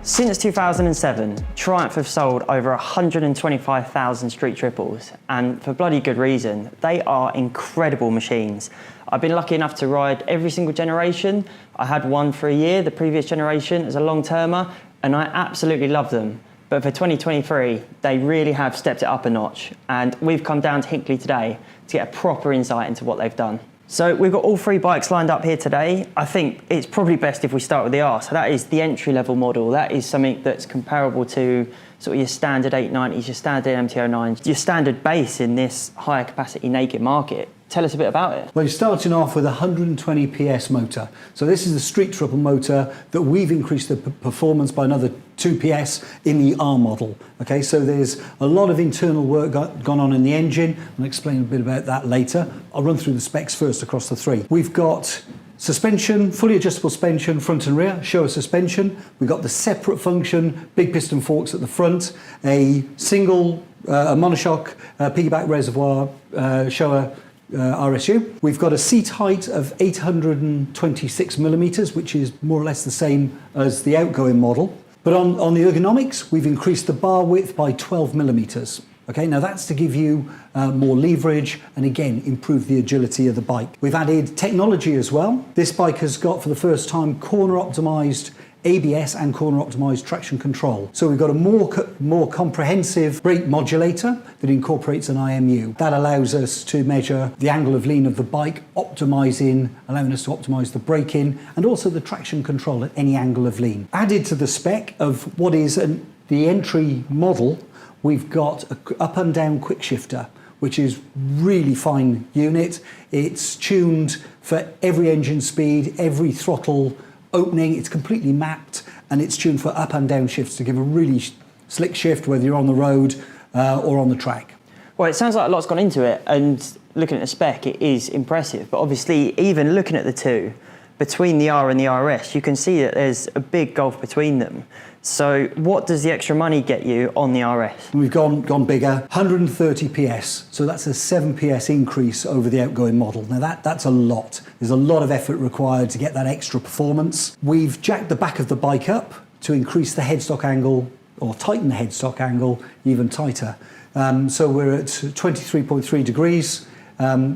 Since 2007, Triumph have sold over 125,000 street triples, and for bloody good reason. They are incredible machines. I've been lucky enough to ride every single generation. I had one for a year, the previous generation, as a long-termer, and I absolutely love them. But for 2023, they really have stepped it up a notch, and we've come down to Hinckley today to get a proper insight into what they've done. So we've got all three bikes lined up here today. I think it's probably best if we start with the R. So that is the entry-level model. That is something that's comparable to sort of your standard 890s, your standard MT-09s, your standard base in this higher capacity naked market. Tell us a bit about it. Well, you're starting off with a 120 PS motor. So this is the street triple motor that we've increased the performance by another 2 PS in the R model. Okay, so there's a lot of internal work gone on in the engine. I'll explain a bit about that later. I'll run through the specs first across the three. We've got suspension, fully adjustable suspension, front and rear, Showa suspension. We've got the separate function, big piston forks at the front, a single a monoshock piggyback reservoir Showa RSU. We've got a seat height of 826 millimeters, which is more or less the same as the outgoing model. But on the ergonomics, we've increased the bar width by 12 millimeters. Okay, now that's to give you more leverage and again, improve the agility of the bike. We've added technology as well. This bike has got, for the first time, corner optimized ABS and corner optimized traction control. So we've got a more comprehensive brake modulator that incorporates an IMU. That allows us to measure the angle of lean of the bike, allowing us to optimize the braking and also the traction control at any angle of lean. Added to the spec of what is the entry model, we've got an up and down quick shifter, which is really fine unit. It's tuned for every engine speed, every throttle opening. It's completely mapped and it's tuned for up and down shifts to give a really slick shift whether you're on the road or on the track. Well, it sounds like a lot's gone into it, and looking at the spec, it is impressive. But obviously, even looking at the two, between the R and the RS, you can see that there's a big gulf between them. So what does the extra money get you on the RS? We've gone bigger, 130 PS. So that's a 7 PS increase over the outgoing model. Now that's a lot. There's a lot of effort required to get that extra performance. We've jacked the back of the bike up to increase the headstock angle or tighten the headstock angle even tighter. So we're at 23.3 degrees,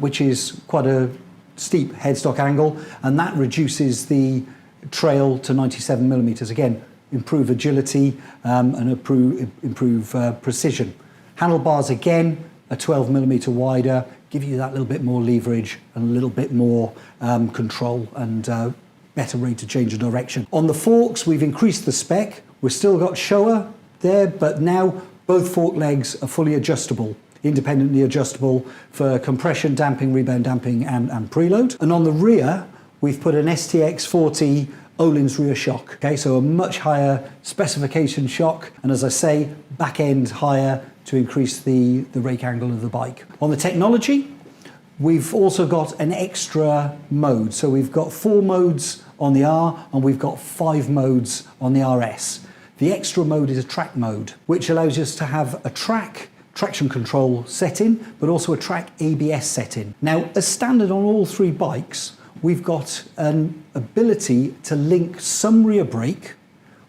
which is quite a steep headstock angle, and that reduces the trail to 97 millimeters. Again, improve agility and improve precision. Handlebars again are 12 millimeter wider, give you that little bit more leverage and a little bit more control and better rate of change of direction. On the forks, we've increased the spec. We've still got Showa there, but now both fork legs are fully adjustable, independently adjustable for compression, damping, rebound damping and preload. And on the rear, we've put an STX40 Öhlins rear shock. Okay, so a much higher specification shock, and as I say, back end higher to increase the rake angle of the bike. On the technology, we've also got an extra mode. So we've got 4 modes on the R and we've got 5 modes on the RS. The extra mode is a track mode, which allows us to have a traction control setting, but also a track ABS setting. Now, as standard on all 3 bikes, we've got an ability to link some rear brake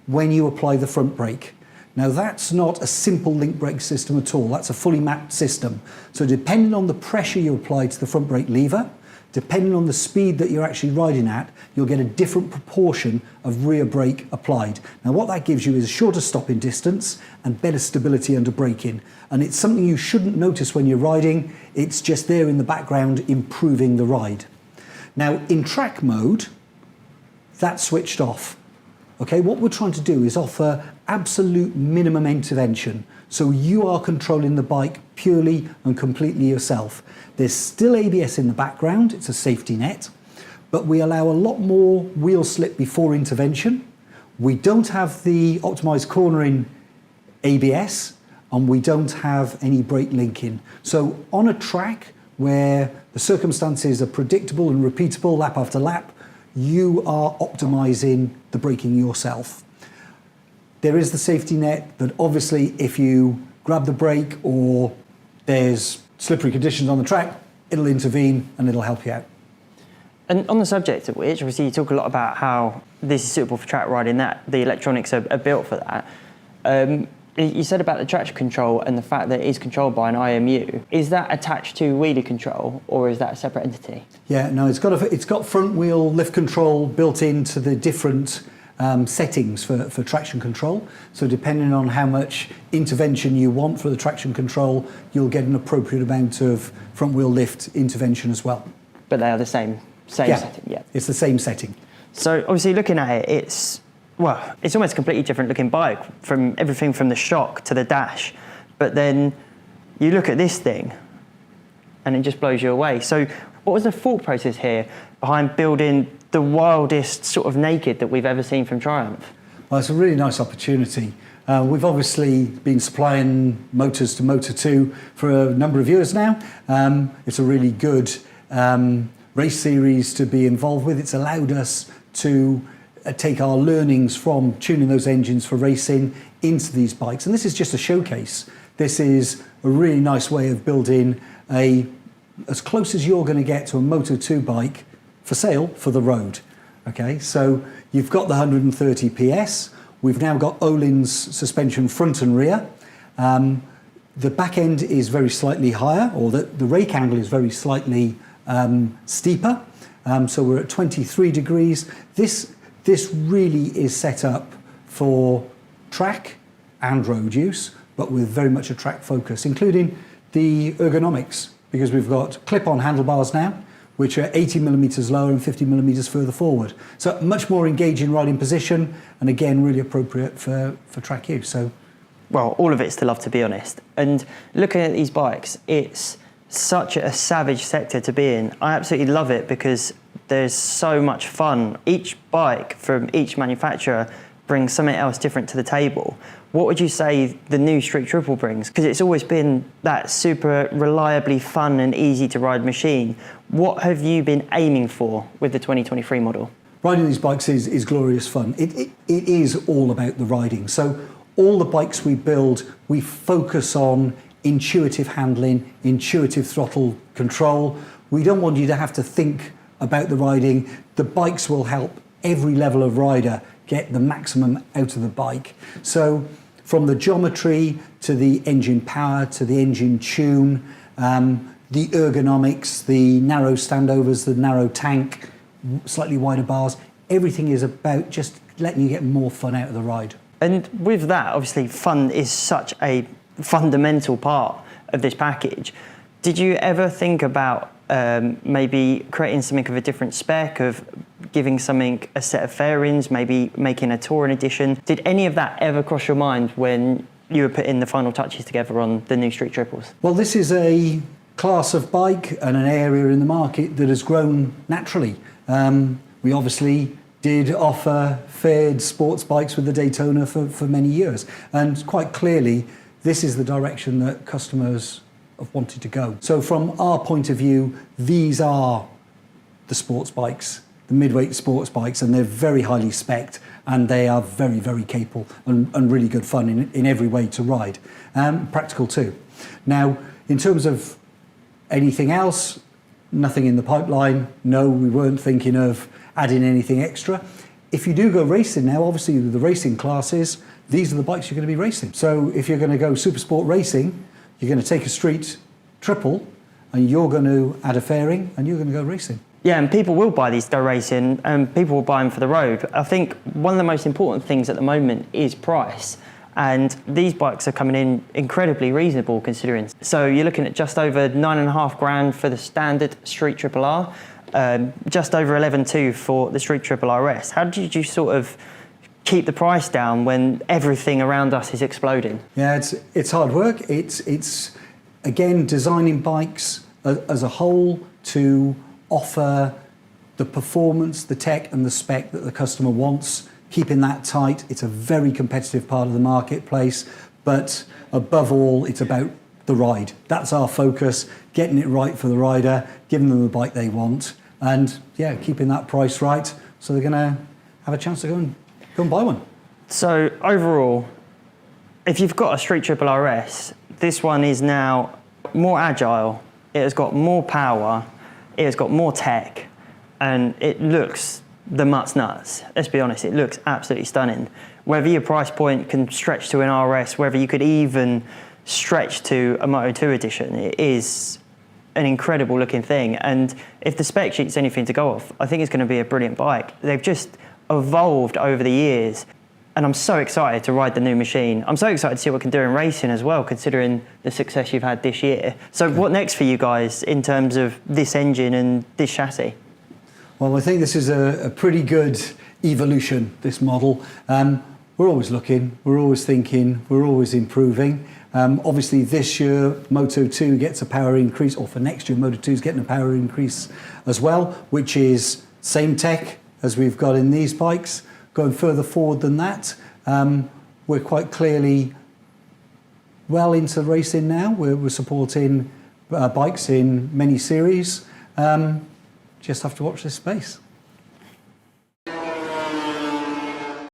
when you apply the front brake. Now, that's not a simple link brake system at all. That's a fully mapped system. So depending on the pressure you apply to the front brake lever, depending on the speed that you're actually riding at, you'll get a different proportion of rear brake applied. Now, what that gives you is a shorter stopping distance and better stability under braking. And it's something you shouldn't notice when you're riding. It's just there in the background, improving the ride. Now, in track mode, that's switched off. Okay, what we're trying to do is offer absolute minimum intervention. So you are controlling the bike purely and completely yourself. There's still ABS in the background, it's a safety net, but we allow a lot more wheel slip before intervention. We don't have the optimized cornering ABS, and we don't have any brake linking. So on a track where the circumstances are predictable and repeatable lap after lap, you are optimizing the braking yourself. There is the safety net, but obviously if you grab the brake or there's slippery conditions on the track, it'll intervene and it'll help you out. And on the subject of which, obviously you talk a lot about how this is suitable for track riding, that the electronics are built for that. You said about the traction control and the fact that it is controlled by an IMU. Is that attached to wheelie control, or is that a separate entity? Yeah, no, it's got front wheel lift control built into the different settings for traction control. So depending on how much intervention you want for the traction control, you'll get an appropriate amount of front wheel lift intervention as well. But they are the same setting, yeah. It's the same setting. So obviously looking at it, it's almost a completely different looking bike, from everything from the shock to the dash. But then you look at this thing and it just blows you away. So what was the thought process here behind building the wildest sort of naked that we've ever seen from Triumph? Well, it's a really nice opportunity. We've obviously been supplying motors to Moto2 for a number of years now. It's a really good race series to be involved with. It's allowed us to take our learnings from tuning those engines for racing into these bikes. And this is just a showcase. This is a really nice way of building as close as you're going to get to a Moto2 bike for sale for the road. Okay, so you've got the 130 PS. We've now got Öhlins suspension front and rear. The back end is very slightly higher, or the rake angle is very slightly steeper. So we're at 23 degrees. This really is set up for track and road use, but with very much a track focus, including the ergonomics, because we've got clip-on handlebars now, which are 80 millimeters lower and 50 millimeters further forward. So much more engaging riding position, and again, really appropriate for track use. So, well, all of it's to love, to be honest. And looking at these bikes, it's such a savage sector to be in. I absolutely love it because there's so much fun. Each bike from each manufacturer brings something else different to the table. What would you say the new Street Triple brings? Because it's always been that super reliably fun and easy to ride machine. What have you been aiming for with the 2023 model? Riding these bikes is glorious fun. It is all about the riding. So all the bikes we build, we focus on intuitive handling, intuitive throttle control. We don't want you to have to think about the riding. The bikes will help every level of rider get the maximum out of the bike. So from the geometry to the engine power to the engine tune, the ergonomics, the narrow standovers, the narrow tank, slightly wider bars, everything is about just letting you get more fun out of the ride. And with that, obviously fun is such a fundamental part of this package. Did you ever think about maybe creating something of a different spec, of giving something a set of fairings, maybe making a touring edition? Did any of that ever cross your mind when you were putting the final touches together on the new Street Triples? Well, this is a class of bike and an area in the market that has grown naturally. We obviously did offer faired sports bikes with the Daytona for many years, and quite clearly this is the direction that customers have wanted to go. So from our point of view, these are the sports bikes, the midweight sports bikes, and they're very highly spec'd, and they are very, very capable and really good fun in every way to ride. Practical too. Now, in terms of anything else, nothing in the pipeline. No, we weren't thinking of adding anything extra. If you do go racing now, obviously with the racing classes, these are the bikes you're going to be racing. So if you're going to go super sport racing, you're going to take a Street Triple and you're going to add a fairing and you're going to go racing. Yeah, and people will buy these to go racing, and people will buy them for the road. I think one of the most important things at the moment is price. And these bikes are coming in incredibly reasonable considering. So you're looking at just over $9,500 for the standard Street Triple R, just over 11.2 for the Street Triple RS. How did you sort of keep the price down when everything around us is exploding? Yeah, it's hard work. It's again designing bikes as a whole to offer the performance, the tech, and the spec that the customer wants. Keeping that tight. It's a very competitive part of the marketplace, but above all, it's about the ride. That's our focus, getting it right for the rider, giving them the bike they want, and yeah, keeping that price right so they're going to have a chance to go and buy one. So overall, if you've got a Street Triple RS, this one is now more agile, it has got more power, it has got more tech, and it looks the mutt's nuts. Let's be honest, it looks absolutely stunning. Whether your price point can stretch to an RS, whether you could even stretch to a Moto2 Edition, it is an incredible looking thing. And if the spec sheet's anything to go off, I think it's going to be a brilliant bike. They've just evolved over the years, and I'm so excited to ride the new machine. I'm so excited to see what it can do in racing as well, considering the success you've had this year. So what next for you guys in terms of this engine and this chassis? Well, I think this is a pretty good evolution, this model. We're always looking, we're always thinking, we're always improving. Obviously this year Moto2 gets a power increase, or for next year Moto2 is getting a power increase as well, which is same tech as we've got in these bikes. Going further forward than that, we're quite clearly well into racing now. We're supporting bikes in many series. Just have to watch this space.